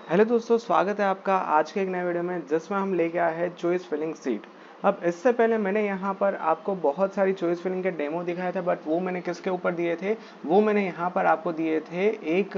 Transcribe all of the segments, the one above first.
Hello दोस्तों, स्वागत है आपका आज के एक नए वीडियो में जिसमें हम लेके आए हैं चॉइस फिलिंग सीट। अब इससे पहले मैंने यहाँ पर आपको बहुत सारी चॉइस फिलिंग के डेमो दिखाए थे, बट वो मैंने किसके ऊपर दिए थे, वो मैंने यहाँ पर आपको दिए थे एक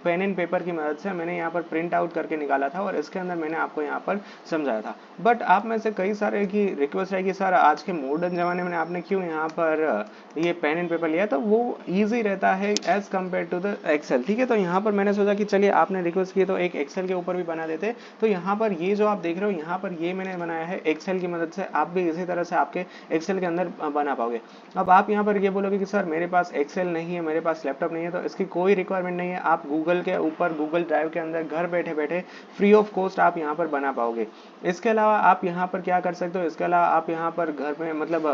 पेन एंड पेपर की मदद से। मैंने यहाँ पर प्रिंट आउट करके निकाला था और इसके अंदर मैंने आपको यहाँ पर समझाया था। बट आप में से कई सारे की रिक्वेस्ट है कि सर आज के मॉडर्न ज़माने में आपने क्यों यहाँ पर ये पेन एंड पेपर लिया, तो वो ईजी रहता है as compare to the Excel. ठीक है, तो यहाँ पर मैंने सोचा कि चलिए आपने रिक्वेस्ट की तो एक एक्सेल के ऊपर भी बना देते। तो यहाँ पर ये जो आप देख रहे हो, यहाँ पर ये मैंने बनाया है एक्सेल की मदद से। आप भी इसी तरह से आपके एक्सेल के अंदर बना पाओगे। अब आप यहाँ पर ये बोलोगे कि सर मेरे पास एक्सेल नहीं है, मेरे पास लैपटॉप नहीं है, तो इसकी कोई रिक्वायरमेंट नहीं है। आप गूगल के ऊपर गूगल ड्राइव के अंदर घर बैठे बैठे फ्री ऑफ कॉस्ट आप यहाँ पर बना पाओगे। इसके अलावा आप यहाँ पर क्या कर सकते हो, इसके अलावा आप यहाँ पर घर में मतलब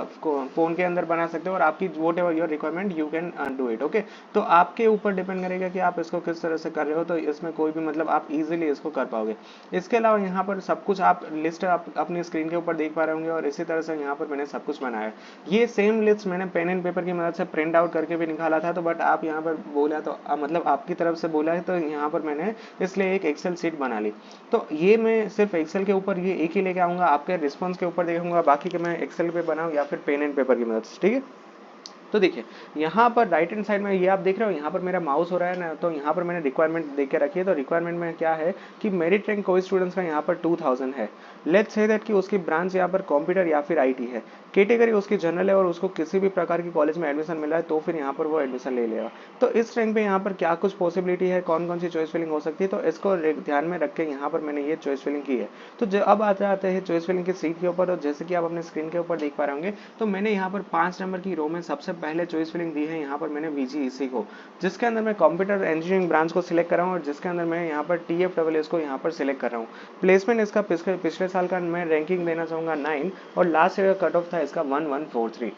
फोन के अंदर बना सकते हो और आपकी vote ever your requirement you can do it. Okay, तो आपके ऊपर डिपेंड करेगा कि आप इसको किस तरह से कर रहे हो, तो इसमें कोई भी मतलब आप इजीली इसको कर पाओगे। इसके अलावा यहाँ पर सब कुछ आप लिस्ट आप अपनी स्क्रीन के ऊपर देख पा रहे होंगे और इसी तरह से यहाँ पर मैंने सब कुछ बनाया है। ये सेम लिस्ट मैंने पेन एंड पेपर की मदद से प्रिंट आउट करके भी निकाला था, तो बट आप यहाँ पर बोला तो मतलब आपकी तरफ से बोला है, तो यहाँ पर मैंने इसलिए एक एक्सेल सीट बना ली। तो ये मैं सिर्फ एक्सेल के ऊपर ये एक ही लेके आऊंगा, आपके रिस्पॉन्स के ऊपर देखूंगा, बाकी के मैं एक्सेल पे बनाऊं या फिर पेन एंड पेपर की मदद से। ठीक है, तो देखिए यहाँ पर राइट हैंड साइड में ये आप देख रहे हो, यहाँ पर मेरा माउस हो रहा है ना, तो यहाँ पर मैंने रिक्वायरमेंट देख के रखी है। तो रिक्वायरमेंट में क्या है कि मेरिट रैंक कोई स्टूडेंट्स का यहाँ पर 2000 है। लेट्स से दैट कि उसकी ब्रांच यहाँ पर कंप्यूटर या फिर आईटी है, कैटेगरी उसकी जनरल है और उसको किसी भी प्रकार की कॉलेज में एडमिशन मिला है, तो फिर यहाँ पर वो एडमिशन ले लेगा। तो इस रैंक पे यहाँ पर क्या कुछ पॉसिबिलिटी है, कौन कौन सी चॉइस फिलिंग हो सकती है, तो इसको ध्यान में रख के यहाँ पर मैंने ये चॉइस फिलिंग की है। तो अब आ जाते हैं चॉइस फिलिंग की सीट के ऊपर। और जैसे कि आप अपने स्क्रीन के ऊपर देख पा रहे होंगे, तो मैंने यहाँ पर 5 नंबर की रो में सबसे पहले चॉइस फिलिंग दी है यहाँ पर मैंने VGEC को, जिसके अंदर मैं कंप्यूटर इंजीनियरिंग ब्रांच को सिलेक्ट कर रहा हूँ और जिसके अंदर मैं यहाँ पर TFSS को यहाँ पर सिलेक्ट कर रहा हूँ। प्लेसमेंट इसका पिछले साल का मैं रैंकिंग देना चाहूँगा 9 और लास्ट ईयर का कट ऑफ था इसका 1143।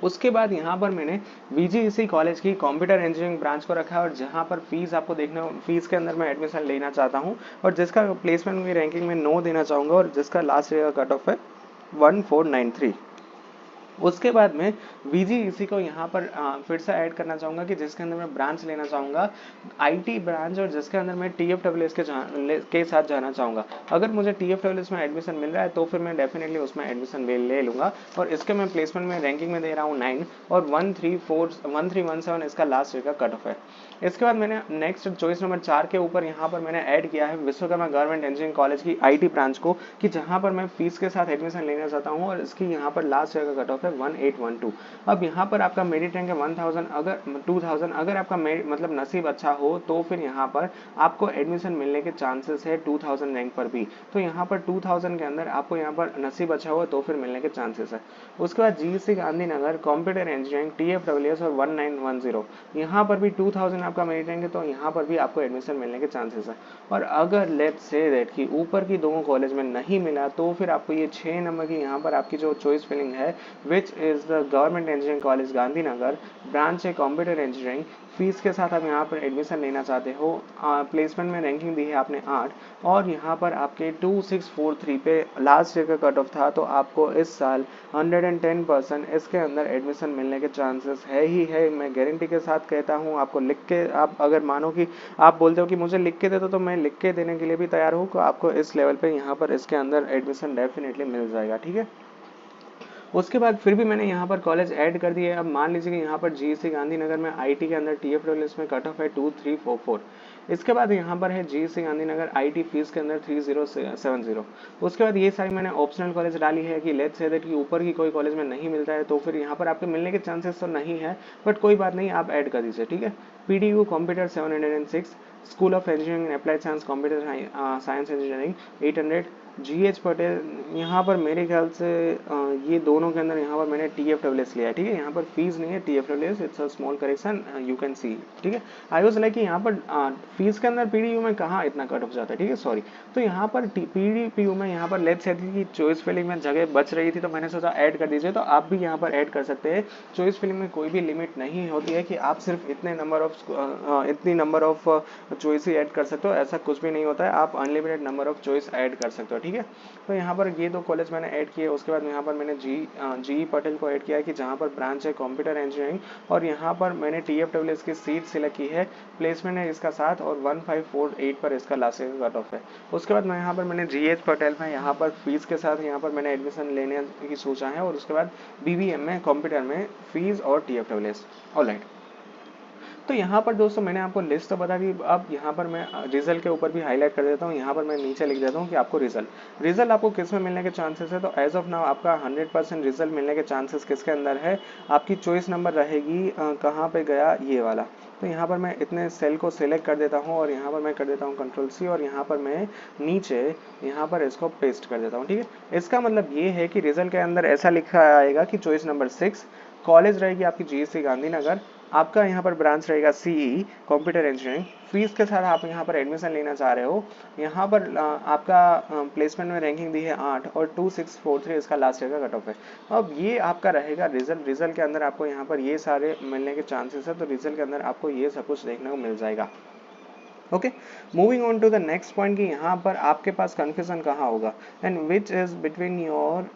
उसके बाद यहाँ पर मैंने VGEC कॉलेज की कंप्यूटर इंजीनियरिंग ब्रांच को रखा है और जहाँ पर फीस आपको देखना, फीस के अंदर मैं एडमिशन लेना चाहता हूँ और जिसका प्लेसमेंट की रैंकिंग में 9 देना चाहूँगा और जिसका लास्ट ईयर का कट ऑफ है 1493। उसके बाद में VGEC को यहाँ पर फिर से ऐड करना चाहूँगा कि जिसके अंदर मैं ब्रांच लेना चाहूँगा IT ब्रांच और जिसके अंदर मैं TFSS के साथ जाना चाहूँगा। अगर मुझे TFSS में एडमिशन मिल रहा है तो फिर मैं डेफिनेटली उसमें एडमिशन ले लूँगा और इसके मैं प्लेसमेंट में रैंकिंग में दे रहा हूँ 9 और 1317 इसका लास्ट ईयर का कट ऑफ है। इसके बाद मैंने नेक्स्ट चॉइस नंबर 4 के ऊपर यहाँ पर मैंने ऐड किया है विश्वकर्मा गवर्नमेंट इंजीनियरिंग कॉलेज की IT ब्रांच को, कि जहाँ पर मैं फीस के साथ एडमिशन लेना चाहता हूँ और इसकी यहाँ पर लास्ट ईयर का कट ऑफ है 1812। अब यहाँ पर आपका मेरिट रैंक है 1000, अगर 2000, अगर आपका मतलब नसीब अच्छा हो तो फिर यहाँ पर आपको एडमिशन मिलने के चांसेस है 2000 रैंक पर भी। तो यहाँ पर 2000 के अंदर आपको यहाँ पर नसीब अच्छा हो तो फिर मिलने के चांसेस है। उसके बाद GEC Gandhinagar computer engineering TFSS और 1910, यहाँ पर भी 2000 आपका मेरिट रैंक है, तो यहाँ पर भी आपको एडमिशन मिलने के चांसेस है। और अगर लेट्स से दैट कि ऊपर की दोनों कॉलेज में नहीं मिला तो फिर आपको ये 6 नंबर की यहाँ पर आपकी जो चॉइस फिलिंग है, which is the government engineering college Gandhinagar, branch है कंप्यूटर इंजीनियरिंग, फीस के साथ आप यहाँ पर एडमिशन लेना चाहते हो, प्लेसमेंट में रैंकिंग दी है आपने 8 और यहाँ पर आपके 2643 पे लास्ट ईयर का कट ऑफ था, तो आपको इस साल 110% इसके अंदर एडमिशन मिलने के चांसेस है ही है। मैं गारंटी के साथ कहता हूँ आपको, लिख के आप अगर मानो कि आप बोलते हो कि मुझे लिख के दे दो, तो मैं लिख के देने के लिए भी तैयार हूँ कि आपको इस लेवल पे यहाँ पर इसके अंदर एडमिशन डेफिनेटली मिल जाएगा। ठीक है, उसके बाद फिर भी मैंने यहाँ पर कॉलेज ऐड कर दिए। अब मान लीजिए कि यहाँ पर GEC गांधीनगर में IT के अंदर TFSS में कट ऑफ है 2344। इसके बाद यहाँ पर है GEC गांधीनगर IT फीस के अंदर 3070। उसके बाद ये सारी मैंने ऑप्शनल कॉलेज डाली है कि लेट्स से दैट कि ऊपर की कोई कॉलेज में नहीं मिलता है तो फिर यहाँ पर आपके मिलने के चांसेस तो नहीं है, बट कोई बात नहीं, आप ऐड कर दीजिए। ठीक है, PDU computer 706, school of engineering and applied science computer science engineering 800, GH Patel, यहाँ पर मेरे ख्याल से ये दोनों के अंदर यहाँ पर मैंने TFSS लिया है। ठीक है, यहाँ पर फीस नहीं है, TFSS it's a small correction you can see. ठीक है, आई वाज लाइक कि यहाँ पर फीस के अंदर PDU में कहाँ इतना कट ऑफ जाता है। ठीक है, सॉरी, तो यहाँ पर PDU में यहाँ पर लेट्स से की चॉइस फिलिंग में जगह बच रही थी, तो मैंने सोचा ऐड कर दीजिए। तो आप भी यहाँ पर ऐड कर सकते हैं। चॉइस फिलिंग में कोई भी लिमिट नहीं होती है कि आप सिर्फ इतनी number of choice he add कर सकते हो, ऐसा कुछ भी नहीं होता है, आप unlimited number of choice add कर सकते हो। ठीक है, तो यहाँ पर ये दो कॉलेज मैंने ऐड किए। उसके बाद यहाँ पर मैंने GE पटेल को ऐड किया है कि जहाँ पर ब्रांच है कंप्यूटर इंजीनियरिंग और यहाँ पर मैंने TFSS की सीट सिलेक्ट की है, प्लेसमेंट है इसका 7 और 1548 पर इसका लास्ट ईयर का कट ऑफ है। उसके बाद मैं यहाँ पर मैंने GH पटेल में यहाँ पर फीस के साथ यहाँ पर मैंने एडमिशन लेने की सोचा है, और उसके बाद BBM में कंप्यूटर में फीस और TFWS। ऑलराइट, तो यहाँ पर दोस्तों मैंने आपको लिस्ट तो बता दी। अब यहाँ पर मैं रिजल्ट के ऊपर भी हाईलाइट कर देता हूँ। यहाँ पर मैं नीचे लिख देता हूँ कि आपको रिजल्ट आपको किस में मिलने के चांसेस है। तो एज ऑफ नाउ आपका 100% रिजल्ट मिलने के चांसेस किसके अंदर है, आपकी चॉइस नंबर रहेगी कहाँ पे गया, ये वाला। तो यहाँ पर मैं इतने सेल को सिलेक्ट कर देता हूँ, और यहाँ पर मैं कर देता हूँ Ctrl+C, और यहाँ पर मैं नीचे यहाँ पर इसको पेस्ट कर देता हूँ। ठीक है, इसका मतलब ये है कि रिजल्ट के अंदर ऐसा लिखा आएगा कि चॉइस नंबर 6 कॉलेज रहेगी आपकी GSC गांधीनगर, आपका यहाँ पर ब्रांच रहेगा CE कंप्यूटर इंजीनियरिंग, फीस के साथ आप यहाँ पर एडमिशन लेना चाह रहे हो। यहाँ पर आपका प्लेसमेंट में रैंकिंग दी है 8 और 2643 इसका लास्ट ईयर का कट ऑफ है। अब ये आपका रहेगा रिजल्ट के अंदर आपको यहाँ पर ये सारे मिलने के चांसेस है। तो रिजल्ट के अंदर आपको ये सब कुछ देखने को मिल जाएगा। Okay, moving on to the next point कि यहाँ पर आपके पास कन्फ्यूजन कहाँ होगा, and which is between your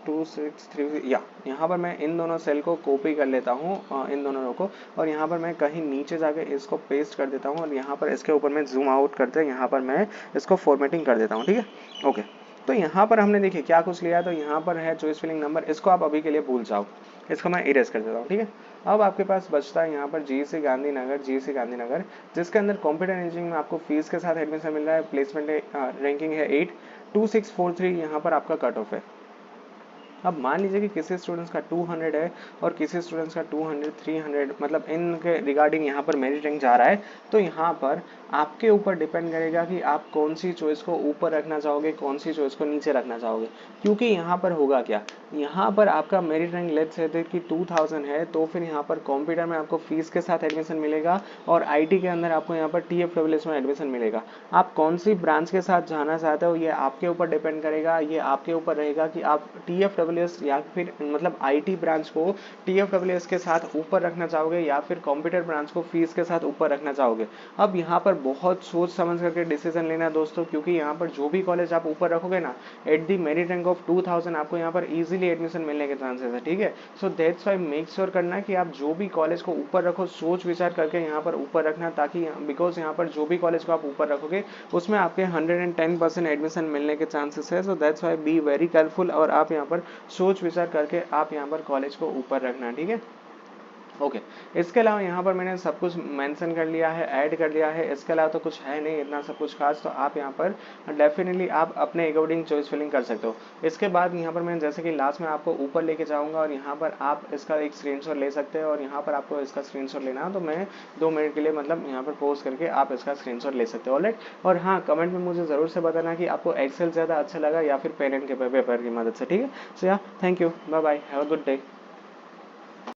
263 या यहाँ पर मैं इन दोनों सेल को कॉपी कर लेता हूँ, इन दोनों रो को, और यहाँ पर मैं कहीं नीचे जाके इसको पेस्ट कर देता हूँ, और यहाँ पर इसके ऊपर मैं जूम आउट करते यहाँ पर मैं इसको फॉर्मेटिंग कर देता हूँ। ठीक है, ओके, तो यहाँ पर हमने देखिए क्या कुछ लिया। तो यहाँ पर है चॉइस फिलिंग नंबर, इसको आप अभी के लिए भूल जाओ, इसको मैं इरेज कर देता हूँ। ठीक है, अब आपके पास बचता है यहाँ पर GSC गांधीनगर, जिसके अंदर कंप्यूटर इंजीनियरिंग में आपको फीस के साथ एडमिशन मिल रहा है, प्लेसमेंट रैंकिंग है 8, 2643 यहाँ पर आपका कट ऑफ है। अब मान लीजिए कि किसी स्टूडेंट्स का 200 है और किसी स्टूडेंट्स का 200, 300, मतलब इनके रिगार्डिंग यहाँ पर मेरिट रैंक जा रहा है। तो यहाँ पर आपके ऊपर डिपेंड करेगा कि आप कौन सी चॉइस को ऊपर रखना चाहोगे, कौन सी चॉइस को नीचे रखना चाहोगे। क्योंकि यहाँ पर होगा क्या, यहाँ पर आपका मेरिट रैंक लेट्स से कि 2000 है, तो फिर यहाँ पर कंप्यूटर में आपको फीस के साथ एडमिशन मिलेगा, और IT के अंदर आपको यहाँ पर TFWS में एडमिशन मिलेगा। आप कौन सी ब्रांच के साथ जाना चाहते हो ये आपके ऊपर डिपेंड करेगा। ये आपके ऊपर रहेगा कि आप TFWS या फिर मतलब IT ब्रांच को TFWS के साथ ऊपर रखना चाहोगे, या फिर कंप्यूटर ब्रांच को फीस के साथ ऊपर रखना चाहोगे। अब यहाँ पर बहुत सोच समझ करके डिसीजन लेना है दोस्तों, क्योंकि यहाँ पर जो भी कॉलेज आप ऊपर रखोगे ना, at the merit rank of 2000 आपको यहाँ पर इजीली एडमिशन मिलने के चांसेस है। ठीक है, so that's why make sure करना कि आप जो भी कॉलेज को ऊपर रखो सोच विचार करके यहाँ पर ऊपर रखना, ताकि बिकॉज यहाँ पर जो भी कॉलेज को आप ऊपर रखोगे उसमें आपके 110% एडमिशन मिलने के चांसेस है। So that's why be very careful, और आप यहाँ पर सोच विचार करके आप यहाँ पर कॉलेज को ऊपर रखना। ठीक है, ओके, इसके अलावा यहाँ पर मैंने सब कुछ मेंशन कर लिया है, ऐड कर लिया है। इसके अलावा तो कुछ है नहीं इतना सब कुछ खास। तो आप यहाँ पर डेफिनेटली आप अपने अकॉर्डिंग चॉइस फिलिंग कर सकते हो। इसके बाद यहाँ पर मैं जैसे कि लास्ट में आपको ऊपर लेके जाऊँगा, और यहाँ पर आप इसका एक स्क्रीनशॉट ले सकते हैं, और यहाँ पर आपको इसका स्क्रीनशॉट लेना है तो मैं 2 मिनट के लिए मतलब यहाँ पर पोस्ट करके आप इसका स्क्रीनशॉट ले सकते हो। ऑलराइट, और हाँ, कमेंट में मुझे ज़रूर से बताना कि आपको एक्सेल ज़्यादा अच्छा लगा या फिर पेन एंड पेपर की मदद से। ठीक है, so yeah thank you, bye bye, have a good day.